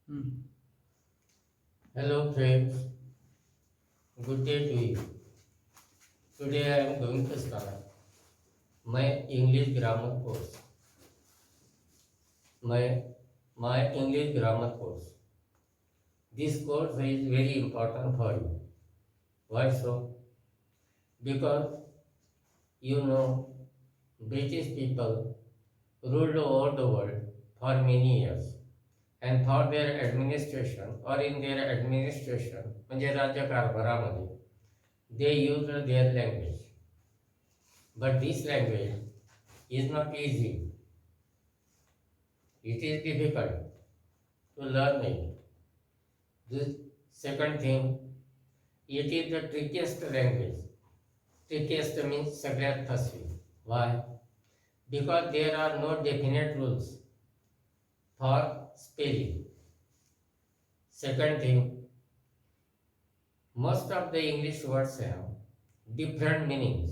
Hmm. Hello friends, good day to you. Today I am going to start my English grammar course. My English grammar course. This course is very important for you. Why so? Because you know British people ruled over the world for many years and for their administration or in their administration म्हणजे राज्यकारभारामध्ये they used their language. But this language is not easy. It is difficult to learn it. The second thing, it is the trickiest language. Trickiest means सगळ्यात फसवी. Why? Because there are no definite rules for spelling. Second thing, most of the English words have different meanings.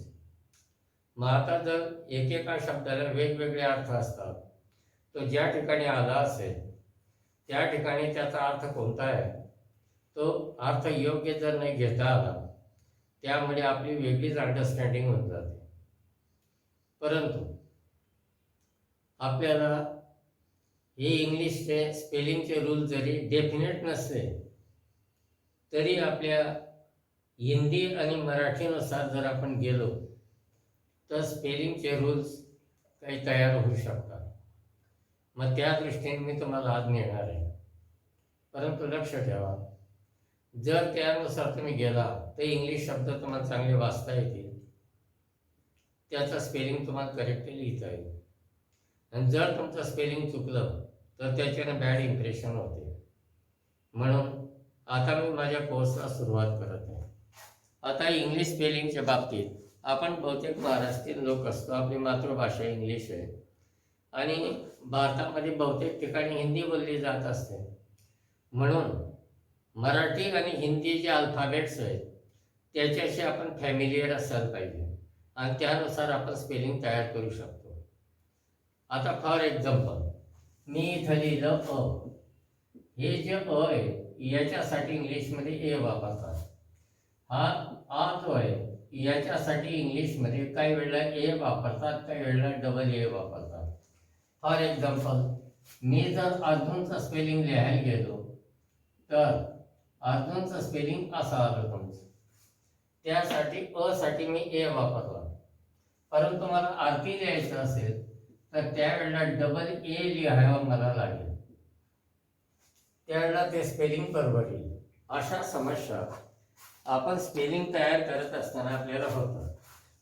मग आता जर एकेका शब्दाला वेगवेगळे अर्थ असतात, तो ज्या ठिकाणी आला असेल त्या ठिकाणी त्याचा अर्थ कोणता आहे तो अर्थ योग्य जर नाही घेता आला त्यामुळे आपली वेगळीच अंडरस्टँडिंग होऊन जाते. परंतु आपल्याला हे इंग्लिशचे स्पेलिंगचे रूल जरी डेफिनेट नसले तरी आपल्या हिंदी आणि मराठीनुसार जर आपण गेलो तर स्पेलिंगचे रूल्स काही तयार होऊ शकतात. मग त्या दृष्टीने मी तुम्हाला आज नेणार आहे. परंतु लक्ष ठेवा, जर त्यानुसार तुम्ही गेला तर इंग्लिश शब्द तुम्हाला चांगले वाचता येतील, त्याचं स्पेलिंग तुम्हाला करेक्टली लिहिता येईल. आणि जर तुमचं स्पेलिंग चुकलं तर त्याच्याने बॅड इम्प्रेशन होते. म्हणून आता मी माझ्या कोर्सला सुरुवात करत आहे. आता इंग्लिश स्पेलिंगच्या बाबतीत आपण बहुतेक महाराष्ट्रीयन लोक असतो, आपली मातृभाषा इंग्लिश आहे आणि भारतामध्ये बहुतेक ठिकाणी हिंदी बोलली जात असते. म्हणून मराठी आणि हिंदी जे अल्फाबेट्स आहेत त्याच्याशी आपण फॅमिलियर असायला पाहिजे आणि त्यानुसार आपण स्पेलिंग तयार करू शकतो. आता फॉर एक्झाम्पल मी इथं लिहिलं अ. हे जे अ आहे याच्यासाठी इंग्लिशमध्ये ए वापरतात. हा आ जो आहे याच्यासाठी इंग्लिशमध्ये काही वेळेला ए वापरतात, काही वेळेला डबल ए वापरतात. फॉर एक्झाम्पल मी जर अर्जुनचं स्पेलिंग लिहायला गेलो तर अर्जुनचं स्पेलिंग असं आलं तुमचं. त्यासाठी अ साठी मी ए वापरला. परंतु मला आरती लिहायचं असेल तर त्यावेळेला डबल ए लिहावं मला लागेल, त्यावेळेला ते स्पेलिंग बरोबर येईल. अशा समस्या आपण स्पेलिंग तयार करत असताना आपल्याला होतं.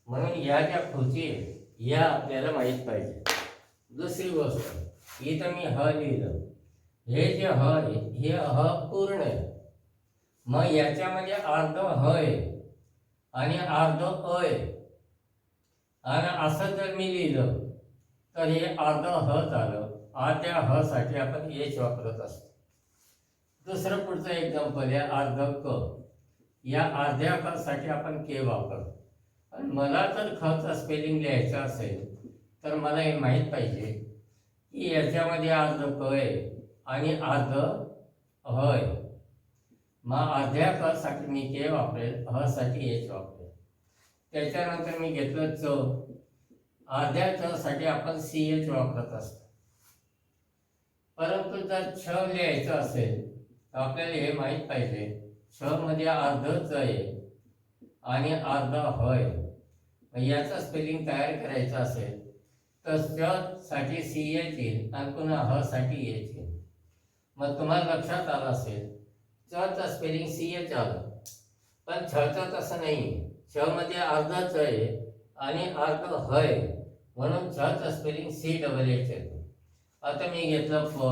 म्हणून या ज्या कृती आहेत या आपल्याला माहीत पाहिजे. दुसरी गोष्ट, इथं मी ह लिहिलं. हे जे ह आहे हे ह पूर्ण आहे. मग याच्यामध्ये अर्ध ह आहे आणि अर्ध अ आहे. आणि असं जर मी लिहिलं तर हे अर्ध ह झालं. त्या ह साठी आपण एच वापरत असतो. दुसरं पुढचं एक्झाम्पल आहे अर्ध क. या अर्ध्या क साठी आपण के वापरतो. पण मला जर खचं स्पेलिंग लिहायचं असेल तर मला हे माहीत पाहिजे की याच्यामध्ये अर्ध क आहे आणि अर्ध ह आहे. मग अर्ध्या क साठी मी के वापरेल, ह साठी एच वापरेल. त्याच्यानंतर मी घेतलं च. अर्ध्या च साठी आपण सी एच वापरत असतो. परंतु जर छ लिहायचं असेल तर आपल्याला हे माहीत पाहिजे छ मध्ये अर्ध च आहे आणि अर्ध ह आहे. मग याचं स्पेलिंग तयार करायचं असेल तर च साठी सी एच येईल आणि पुन्हा ह साठी एच येईल. मग तुम्हाला लक्षात आलं असेल च चं स्पेलिंग सी एच आलं, पण छ चं तसं नाही. छ मध्ये अर्ध च आहे आणि अर्ध ह आहे, म्हणून छ चं स्पेलिंग सी डबल एच येतो. आता मी घेतलं फ.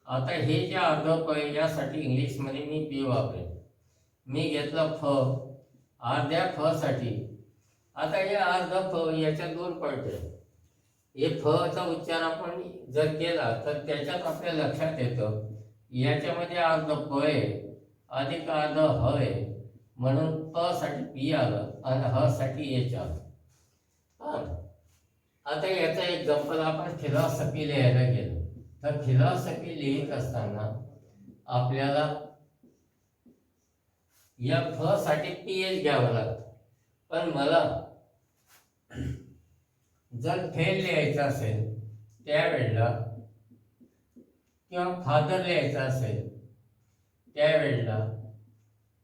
आता हे जे अर्ध प यासाठी इंग्लिशमध्ये मी पी वापरेन. मी घेतलं फ. अर्ध्या फ साठी आता हे अर्ध फ याच्या दोन पॉईंट आहेत. हे फ चा उच्चार आपण जर केला तर त्याच्यात आपल्या लक्षात येतं याच्यामध्ये अर्ध प आहे अधिक अर्ध ह आहे, म्हणून प साठी पी आलं आणि ह साठी एच आलं. आता याचा एक्झाम्पल आपण फिलॉसॉफी लिहायला गेलो तर फिलॉसॉफी लिहित असताना आपल्याला या फ साठी पीएच घ्यावं लागतं. पण मला जर फेल लिहायचं असेल त्यावेळेला किंवा फादर लिहायचं असेल त्यावेळेला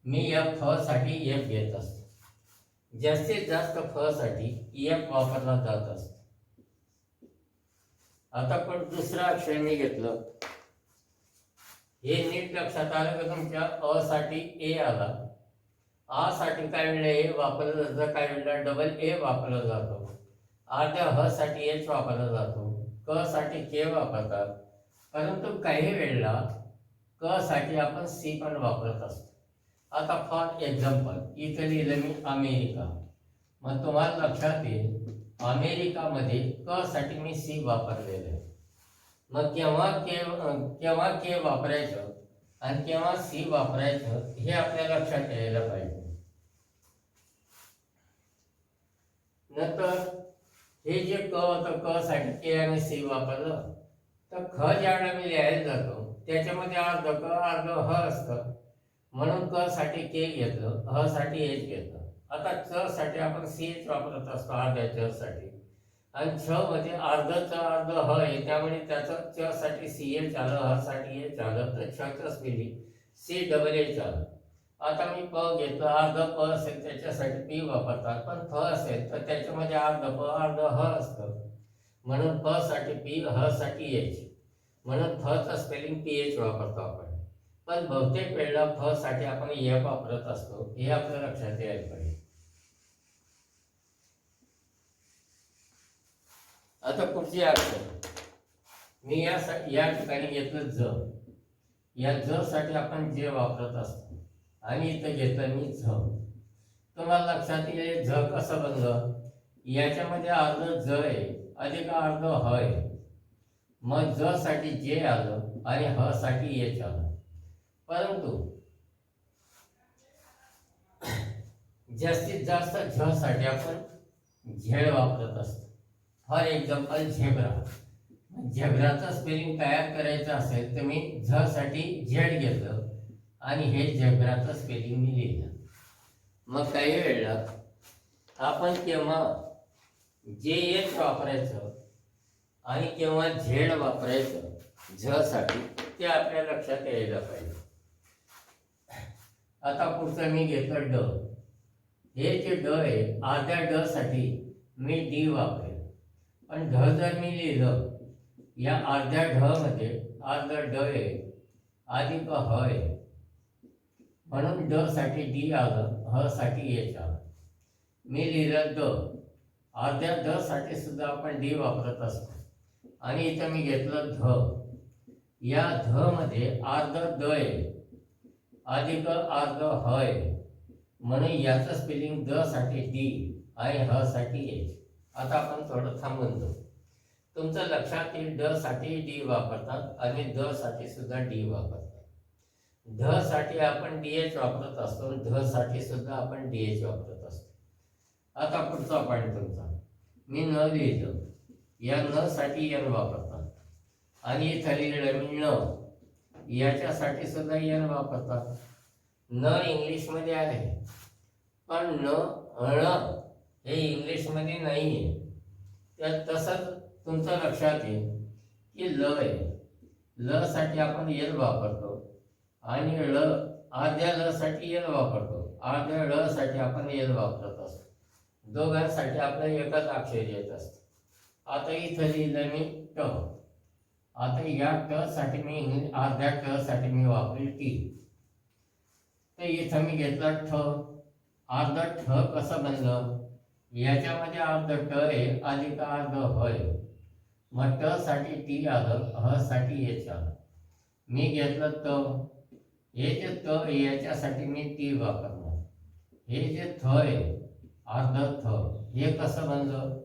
मी या फ साठी एफ घेत असतो. जास्तीत जास्त फ साठी एफ वापरला जात असतो. आता पण दुसरा अक्षर मी घेतलं, हे नीट लक्षात आलं का तुमच्या अ साठी ए आला, आ साठी काय वेळेला ए वापरलं जातं, काय वेळेला डबल ए वापरला जातो, अर्ध्या ह साठी एच वापरला जातो, क साठी के वापरतात, परंतु काही वेळेला क साठी आपण सी पण वापरत असतो. आता फॉर एक्झाम्पल इथे लिहिलं मी अमेरिका, मग तुम्हाला लक्षात येईल अमेरिकामध्ये क साठी मी सी वापरलेलं आहे. मग केव्हा के वापरायचं आणि केव्हा सी वापरायचं हे आपल्या लक्षात यायला पाहिजे. नंतर हे जे क होतं, क साठी के आणि सी वापरलं तर ख ज्यावेळेला मी लिहायला जातो त्याच्यामध्ये अर्ध क अर्ध ह असतं, म्हणून क साठी के घेतलं, ह साठी एच घेतलं. आता च साठी आपण सी एच वापरत असतो अर्ध्या च साठी, आणि छ मध्ये अर्ध च अर्ध ह आहे, त्यामुळे त्याचं च साठी सी एच आलं, ह साठी एच आलं, तर छ च स्पेलिंग सी डबल एच आलं. आता मी प घेतलं, अर्ध प असेल त्याच्यासाठी पी वापरतात, पण फ असेल तर त्याच्यामध्ये अर्ध प अर्ध ह असतं, म्हणून प साठी पी, ह साठी एच, म्हणून फ चं स्पेलिंग पी एच वापरतो आपण. पण बहुतेक वेळेला फ साठी आपण एफ वापरत असतो, हे आपल्या लक्षात यायला पाहिजे. आता पुढची अक्षर मी या ठिकाणी घेतलं ज, या ज साठी आपण जे वापरत असतो, आणि इथं घेतलं मी झ. तुम्हाला लक्षात येईल झ कसं बनलं, याच्यामध्ये अर्ध ज आहे अधिक अर्ध ह आहे, मग ज साठी जे आलं आणि ह साठी एच आलं. परंतु जास्तीत जास्त झ साठी आपण झेड वापरत असतो. फॉर एक्झाम्पल झेब्रा, झेब्राचं स्पेलिंग तयार करायचं असेल तर मी झ साठी झेड घेतलं आणि हे झेब्राचं स्पेलिंग मी लिहिलं. मग काही वेळेला आपण केव्हा जे एच वापरायचं आणि केव्हा झेड वापरायचं झ साठी ते आपल्या लक्षात यायला पाहिजे. आता पुढचं मी घेतलं ड, हे जे ड आहे अर्ध्या ड साठी मी डी वापरेल, पण ढ जर मी लिहिलं या अर्ध्या ढ मध्ये अर्ध ड आहे अधिक ह आहे, म्हणून ड साठी डी आलं, ह साठी एच आलं. मी लिहिलं ड, अर्ध्या ड साठी सुद्धा आपण डी वापरत असतो, आणि इथं मी घेतलं ध, या ध मध्ये अर्ध द आहे अधिक अर्ध ह आहे, म्हणून याचं स्पेलिंग द साठी डी आणि ह साठी एच. आता आपण थोडं थांबून जाऊ, तुमचं लक्षात येईल ड साठी डी वापरतात आणि द साठी सुद्धा डी वापरतात. ध साठी आपण डीएच वापरत असतो, ध साठी सुद्धा आपण डीएच वापरत असतो. आता पुढचा पॉईंट तुमचा, मी न लिहिलं, या न साठी एन वापरतात, आणि इथं लिहिलं मी न, याच्यासाठी सुद्धा एन वापरतात. न इंग्लिश मध्ये आहे, पण न हे इंग्लिश मध्ये नाहीये. त्यात तसंच तुमचं लक्षात येईल की ल आहे, ल साठी आपण एल वापरतो, आणि ळ अर्ध्या ल साठी एल वापरतो, अर्ध्या ळ साठी आपण एल वापरत असतो. दोघांसाठी आपलं एकच अक्षर येत असतं. आता इथं लिहिलं मी ट, आता या ट साठी मी अर्ध्या ट साठी मी वापरेल टी, तर इथं मी घेतला ठ, अर्ध ठ कसं बनलं, याच्यामध्ये अर्ध ट आहे अधिक अर्ध ह आहे, मग ट साठी टी आलं, ह साठी एच आलं. मी घेतलं त, हे जे त याच्यासाठी मी टी वापरणार, हे जे थ आहे अर्ध थ, हे कसं बनलं,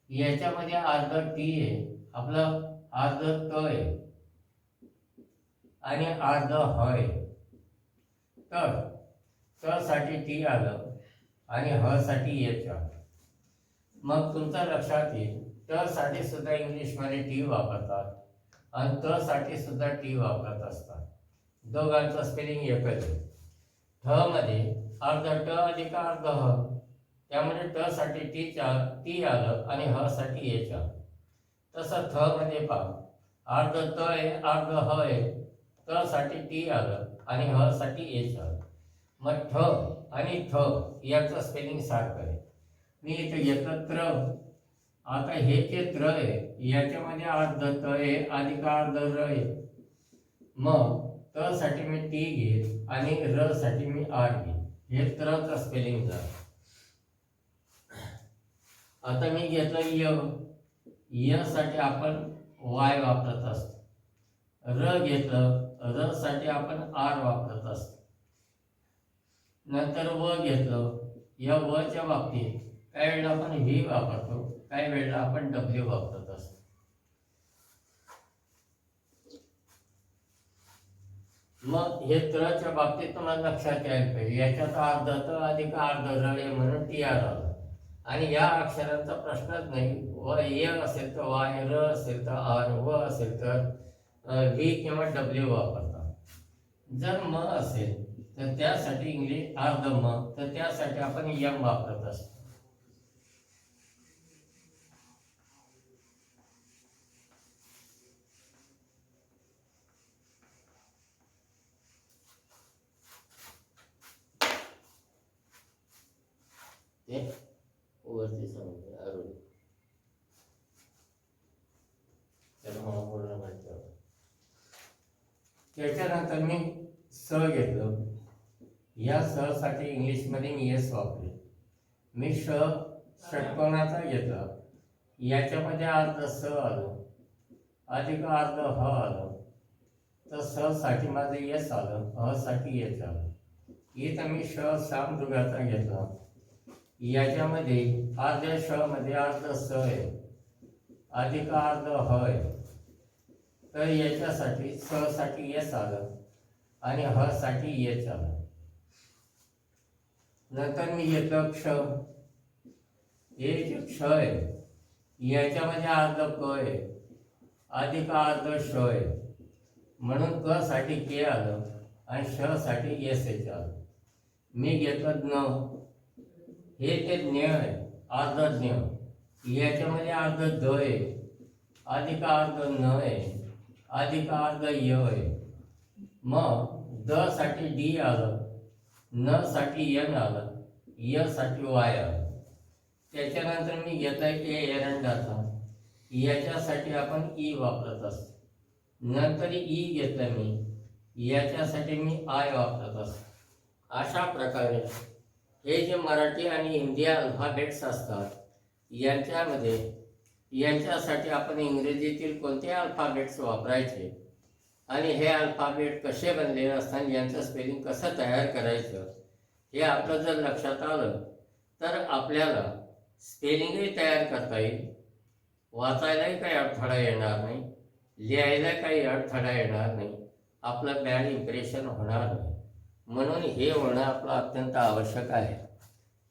याच्यामध्ये अर्ध टी आहे, आपलं अर्ध त आहे आणि अर्ध ह आहे, तर त साठी टी आलं आणि ह साठी एच आलं. मग तुमच्या लक्षात येईल ट साठी सुद्धा इंग्लिश मध्ये टी वापरतात आणि त साठी सुद्धा टी वापरत असतात. दोघांचं स्पेलिंग एकच आहे. ठ मध्ये अर्ध ट अधिक अर्ध ह, त्यामुळे ट साठी टी आलं आणि ह साठी एच आलं. तसं थ मध्ये पहा, अर्ध त आहे अर्ध ह आहे, त साठी टी आलं आणि ह साठी एच आलं. मग ठ आणि थ याचं स्पेलिंग सारखं आहे. मी इथे घेतलं त्र. आता हे जे त्र आहे याच्यामध्ये अर्ध त आहे अधिक अर्ध र आहे. मग त साठी मी टी घेईल आणि र साठी मी आर घेईल. हे त्रचं स्पेलिंग झालं. आता मी घेतलं य साठी आपण वाय वापरत असतो. र घेतलं, र साठी आपण आर वापरत असतो. नंतर व घेतलं, या व च्या बाबतीत काही वेळेला आपण व्ही वापरतो, काही वेळेला आपण डब्ल्यू वापरत असतो. मग हे त्रच्या बाबतीत तुम्हाला लक्षात यायला पाहिजे, याच्यात अर्ध त अधिक अर्ध र म्हणून टी आर आलं. आणि या अक्षरांचा प्रश्नच नाही. व ए असेल तर वाय, र असेल तर आर, व असेल तर व्ही किंवा डब्ल्यू वापरतात. जर म असेल तर त्यासाठी इंग्लिश अर्ध म, तर त्यासाठी आपण यम वापरत असतो. वरती सांगतो अरुण, त्याला मला पूर्ण माहिती होतं. त्याच्यानंतर मी स घेतलं. या स साठी इंग्लिशमध्ये मी एस वापरेल. मी षटकोनाचा घेतला. याच्यामध्ये अर्ध स आलं अधिक अर्ध ह आलं, तर स साठी माझं एस आलं, ह साठी एच आलं. इथं मी सामदुघाचा घेतला. याच्यामध्ये अर्ध्या श मध्ये अर्ध स आहे अधिक अर्ध ह आहे, तर याच्यासाठी स साठी एस आलं आणि ह साठी एच आलं. नंतर मी घेतलं क्ष. हे जे क्ष आहे याच्यामध्ये अर्ध क आहे अधिक अर्ध श आहे, म्हणून क साठी के आलं आणि श साठी एस एच आलं. मी घेतलं ज्ञ. हे ते ज्ञ आहे, अर्ध ज्ञ. याच्यामध्ये अर्ध द आहे अधिक अर्ध न आहे अधिक अर्ध य आहे. मग द साठी डी आलं, न साठी एन आलं, य साठी वाय आलं. त्याच्यानंतर मी घेतलाय ए एरंडाचा. याच्यासाठी आपण ई वापरत असतो. नंतर ई घेतलं मी, याच्यासाठी मी आय वापरत असतो. अशा प्रकारे हे जे मराठी आणि हिंदी अल्फाबेट्स असतात यांच्यासाठी आपण इंग्रजीतील कोणते अल्फाबेट्स वापरायचे आणि हे अल्फाबेट कसे बनलेले असतात, यांचं स्पेलिंग कसं तयार करायचं हे आपलं जर लक्षात आलं तर आपल्याला स्पेलिंगही तयार करता येईल, वाचायलाही काही अडथळा येणार नाही, लिहायला काही अडथळा येणार नाही, आपलं बॅड इम्प्रेशन होणार नाही. म्हणून हे होणं आपलं अत्यंत आवश्यक आहे.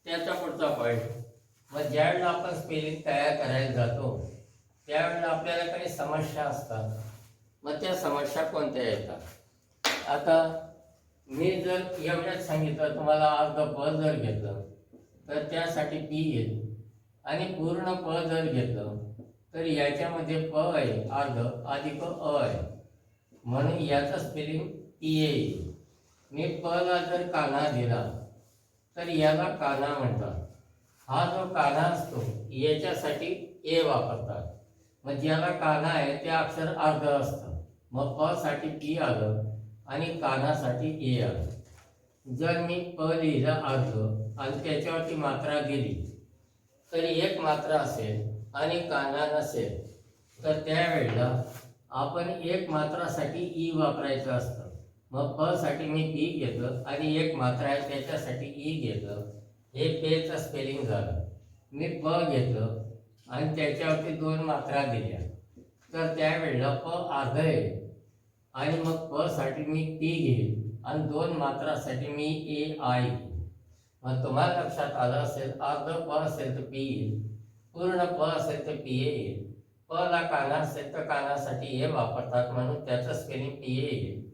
त्याचा पुढचा पॉईंट, मग ज्यावेळेला आपण स्पेलिंग तयार करायला जातो त्यावेळेला आपल्याला काही समस्या असतात. मग त्या समस्या कोणत्या येतात? आता मी जर एवढ्याच सांगितलं तुम्हाला, अर्ध प जर घेतलं तर त्यासाठी पी येईल आणि पूर्ण प जर घेतलं तर याच्यामध्ये प आहे अर्ध अधिक अ आहे, म्हणून याचं स्पेलिंग टी ए येईल. मी प ला जर काना दिला तर याला काना म्हणतात. हा जो काना असतो याच्यासाठी ए वापरतात. मग ज्याला काना आहे ते अक्षर अर्ध असतं, मग प साठी पी आलं आणि कानासाठी ए आलं. जर मी प लिहिला अर्ध आणि त्याच्यावरती मात्रा दिली तर एक मात्रा असेल आणि काना नसेल तर त्यावेळेला आपण एक मात्रासाठी ई वापरायचं असतं. मग प साठी मी पी घेतलं आणि एक मात्रा आहे त्याच्यासाठी ई घेतलं. हे पेचं स्पेलिंग झालं. मी प घेतलं आणि त्याच्यावरती दोन मात्रा दिल्या तर त्यावेळेला प अर्ध आहे आणि मग प साठी मी पी घेईल आणि दोन मात्रासाठी मी ए आय घेईल. मग तुम्हाला लक्षात आलं असेल, अर्ध प असेल तर पी येईल, पूर्ण प असेल तर पी ए येईल. प ला काना असेल तर कानासाठी ए वापरतात म्हणून त्याचं स्पेलिंग पी ए येईल.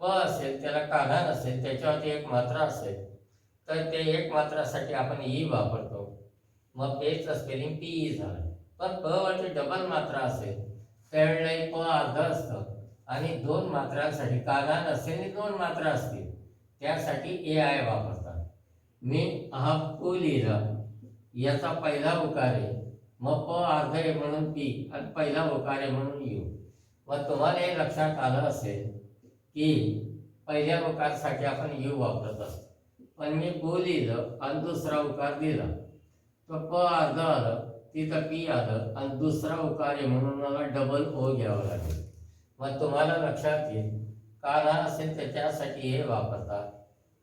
प असेल त्याला काना नसेल, त्याच्यावरती एक मात्रा असेल तर ते एक मात्रासाठी आपण ई वापरतो. मग पेचं स्पेलिंग पी झालं. पण प वरती डबल मात्रा असेल त्यावेळेला प अर्ध असतं आणि दोन मात्रांसाठी काना नसेल आणि दोन मात्रा असतील त्यासाठी ए आय वापरतात. मी हा पू लिहिला, याचा पहिला उकार आहे, मग प अर्ध आहे म्हणून पी आणि पहिला उकार आहे म्हणून यू. मग तुम्हाला हे लक्षात आलं असेल की पहिल्या उकारसाठी आपण यू वापरत असतो. पण मी पू लिहिलं आणि दुसरा उकार दिला तर प अर्ध आलं, तिथं पी आलं आणि दुसरा उकार आहे म्हणून मला डबल ओ घ्यावं लागेल. मग तुम्हाला लक्षात येईल काना असेल त्याच्यासाठी हे वापरतात,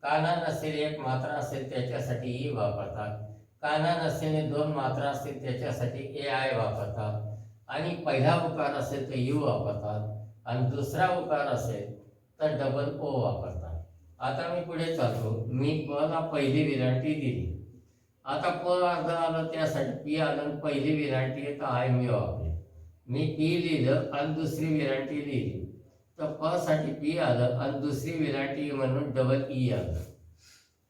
काना नसेल एक मात्रा असेल त्याच्यासाठी ई वापरतात, काना नसेल दोन मात्रा असतील त्याच्यासाठी ए आय वापरतात आणि पहिला उकार असेल तर यू वापरतात आणि दुसरा उकार असेल तर डबल ओ वापरतात. आता मी पुढे चालतो. मी प ला पहिली विरांटी दिली, आता प अर्ध आलं त्यासाठी पी आलं, पहिली विरांटी तर आय मी वापरली. मी पी लिहिलं आणि दुसरी विरांटी लिहिली तर प साठी पी आलं आणि दुसरी विरांटी म्हणून डबल ई आलं.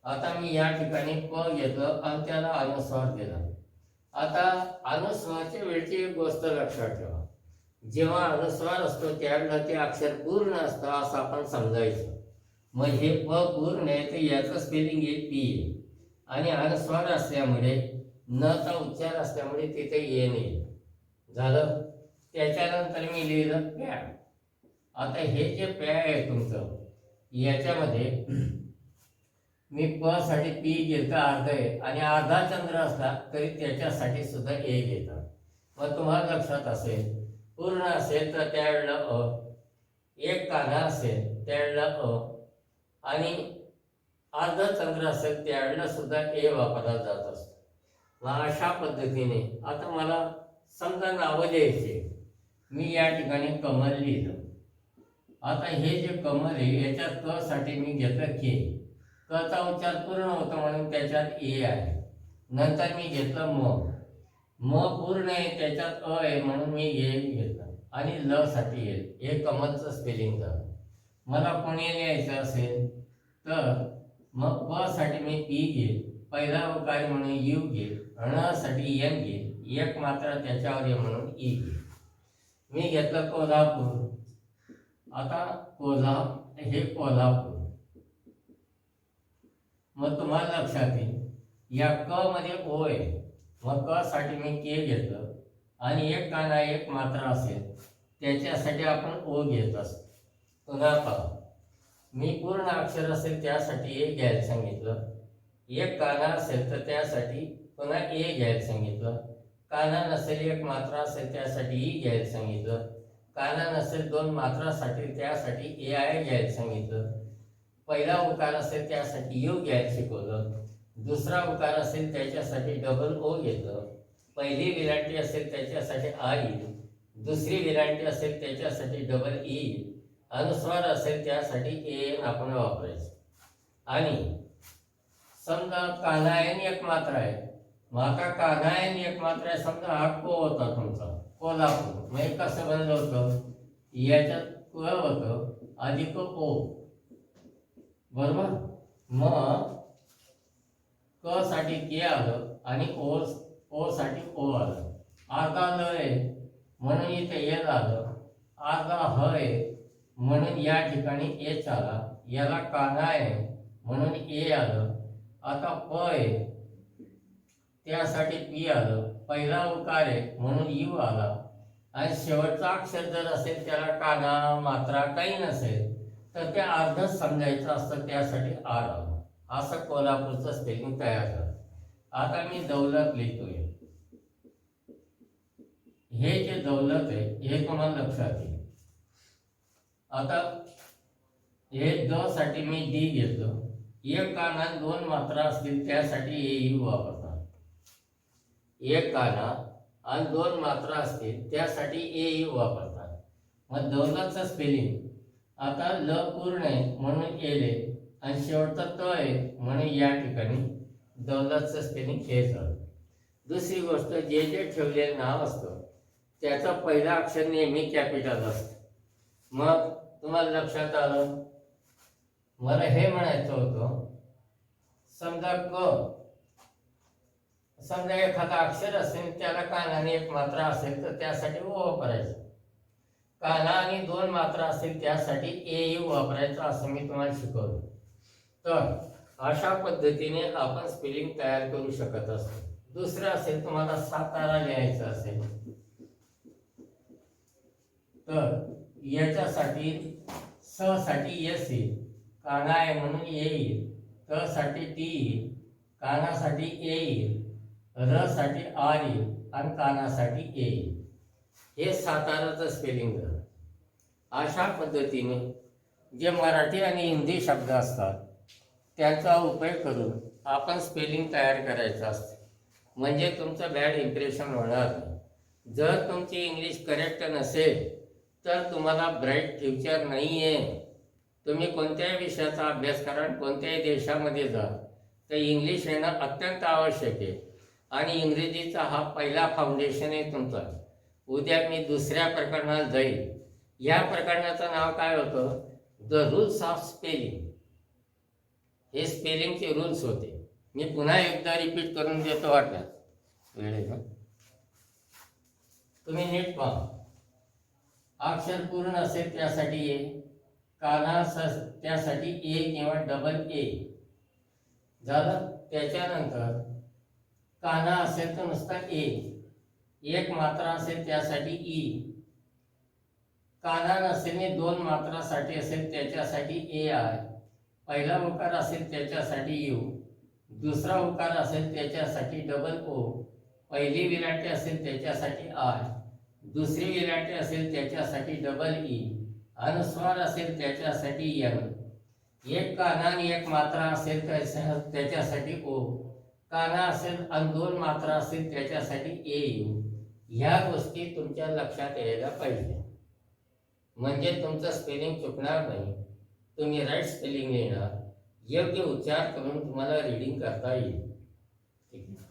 आता मी या ठिकाणी प घेतलं आणि त्याला अनुस्वार दिला. आता अनुस्वाराच्या वेळची एक गोष्ट लक्षात ठेवा, जेव्हा अनुस्वार असतो त्यावेळेला ते अक्षर पूर्ण असतं असं आपण समजायचं. मग हे प पूर्ण आहे तर याचं स्पेलिंग येईल पी आणि अनुस्वार असल्यामुळे न चा उच्चार असल्यामुळे तिथे ये नाही झालं. त्याच्यानंतर मी लिहिलं प्या. आता हे जे प्या आहे तुमचं याच्यामध्ये मी प साठी पी घेतं अर्ध आहे आणि अर्धा चंद्र असला तरी त्याच्यासाठी सुद्धा ए घेतात. मग तुम्हाला लक्षात असेल पूर्ण असेल तर त्यावेळेला अ, एक काना असेल त्यावेळेला अ आणि अर्ध चंद्र असेल त्यावेळेला सुद्धा ए वापरला जात असतो. मग अशा पद्धतीने आता मला समजा नावं द्यायचे. मी या ठिकाणी कमल लिहिलं. आता हे जे कमल आहे याच्यात क साठी मी घेतलं के, कचा उच्चार पूर्ण होतो म्हणून त्याच्यात ए आहे. नंतर मी घेतलं म पूर्ण आहे त्याच्यात अ आहे म्हणून मी ए घेतलं आणि ल साठी येईल. हे कमलचं स्पेलिंग झालं. मला पुणे लिहायचं असेल तर मग प साठी मी पी घेईल, पहिला उकार म्हणून यू घेईल, ण साठी एन घेईल, एक मात्रा त्याच्यावर ये म्हणून ई घेईल. मी घेतलं कोल्हापूर. आता हे कोल्हापूर. मग तुम्हाला लक्षात येईल या क मध्ये ओ आहे, मग क साठी मी के घेतलं आणि एक काना एक मात्रा असेल त्याच्यासाठी आपण ओ घेत असतो. पुन्हा पहा, मी पूर्ण अक्षर असेल त्यासाठी ए घ्यायला सांगितलं, एक काना असेल तर त्यासाठी पुन्हा ए घ्यायला सांगितलं, काना नसेल एक मात्रा असेल त्यासाठी ई घ्यायला सांगितलं, काना नसेल दोन मात्रासाठी त्यासाठी ए आय घ्यायला सांगितलं, पहिला उकार असेल त्यासाठी यू घ्यायला शिकवलं, दुसरा उकार असेल त्याच्यासाठी डबल ओ घेतलं, पहिली विरांटी असेल त्याच्यासाठी आई, दुसरी विरांटी असेल त्याच्यासाठी डबल ई, अनुस्वार असेल त्यासाठी ए आपण वापरायचं. आणि समजा कानायन एक मात्रा आहे, मग आता कानायन एक मात्रा आहे, समजा हा को होता तुमचा कोल्हापूर, मग कसं बनलं होतं याच्यात क होतं अधिक ओ बरोबर. मग क साठी के आलं आणि ओ साठी ओ आलं. अर्धा ल आहे म्हणून इथे ए आलं, अर्धा ह आहे म्हणून या ठिकाणी एच आला, याला काना आहे म्हणून ए आलं. आता प आहे त्यासाठी पी आलं, पहिला उकार आहे म्हणून यू आला आणि शेवटचा अक्षर जर असेल त्याला काना मात्रा काही नसेल तर ते अर्धच समजायचं असतं त्यासाठी आर आलं. असं कोल्हापूरचं स्पेलिंग तयार झालं. आता मी दौलत लिहितोय. हे जे दौलत आहे हे तुम्हाला लक्षात येईल. आता हे द साठी मी डी घेतलं, एक काना दोन मात्रा असतील त्यासाठी ए यू वापरतात, एक काना आणि दोन मात्रा असतील त्यासाठी ए यू वापरतात. मग दौलतचं स्पेलिंग आता ल पूर्ण आहे म्हणून एले आणि शेवटचा त आहे म्हणून या ठिकाणी दौलतचं स्पेलिंग हे झालं. दुसरी गोष्ट जे जे ठेवलेलं नाव असतं त्याचं पहिला अक्षर नेहमी कॅपिटल असतं. मग तुम्हाला लक्षात आलं मला हे म्हणायचं होतं, समजा एखादा अक्षर असेल त्याला कानाने एक मात्रा असेल तर त्यासाठी ओ वापरायचं, काना आणि दोन मात्रा असेल त्यासाठी ए यू वापरायचं, असं मी तुम्हाला शिकवलं. तर अशा पद्धतीने आपण स्पेलिंग तयार करू शकत असतो. दुसरं असेल, तुम्हाला सातारा लिहायचं असेल तर याच्यासाठी स साठी एस येईल, काना आहे म्हणून ए येईल, त साठी टी येईल, कानासाठी ए येईल, र साठी आर येईल आणि कानासाठी ए येईल. हे साताराचं स्पेलिंग झालं. अशा पद्धतीने जे मराठी आणि हिंदी शब्द असतात त्यांचा उपयोग करून आपण स्पेलिंग तयार करायचं असतं, म्हणजे तुमचं बॅड इम्प्रेशन होणार नाही. जर तुमची इंग्लिश करेक्ट नसेल तर तुम्हाला ब्राईट फ्युचर नाही आहे. तुम्ही कोणत्याही विषयाचा अभ्यास करा आणि कोणत्याही देशामध्ये जा तर इंग्लिश येणं अत्यंत आवश्यक आहे. आणि इंग्रजीचा हा पहिला फाउंडेशन आहे तुमचा. उद्या मी दुसऱ्या प्रकरणात जाईल. या प्रकरणाचं नाव काय होतं? The rules of spelling. हे स्पेलिंगचे रूल्स होते. मी पुन्हा एकदा रिपीट करून देतो वाटल्यास. तुम्ही नीट पहा. अक्षर पूर्ण असेल त्यासाठी ए, काना त्यासाठी ए किंवा डबल ए झालं. त्याच्यानंतर काना असेल तर नुसता ए, एक मात्रा असेल त्यासाठी ई, काना नसेल दोन मात्रासाठी असेल त्याच्यासाठी ए आय, पहिला उकार असेल त्याच्यासाठी यू, दुसरा उकार असेल त्याच्यासाठी डबल ओ, पहिली विराठी असेल त्याच्यासाठी आय, दुसरी विराठी असेल त्याच्यासाठी डबल ई, अनुस्वार असेल त्याच्यासाठी एन, एक काना आणि एक मात्रा असेल त्याच्यासाठी ओ, काना असेल आणि दोन मात्रा असेल त्याच्यासाठी ए यू. ह्या गोष्टी तुमच्या लक्षात यायला पाहिजे, म्हणजे तुमचं स्पेलिंग चुकणार नाही. तुम्ही राईट स्पेलिंग लिहिणार, योग्य उच्चार करून तुम्हाला रीडिंग करता येईल. ठीक आहे.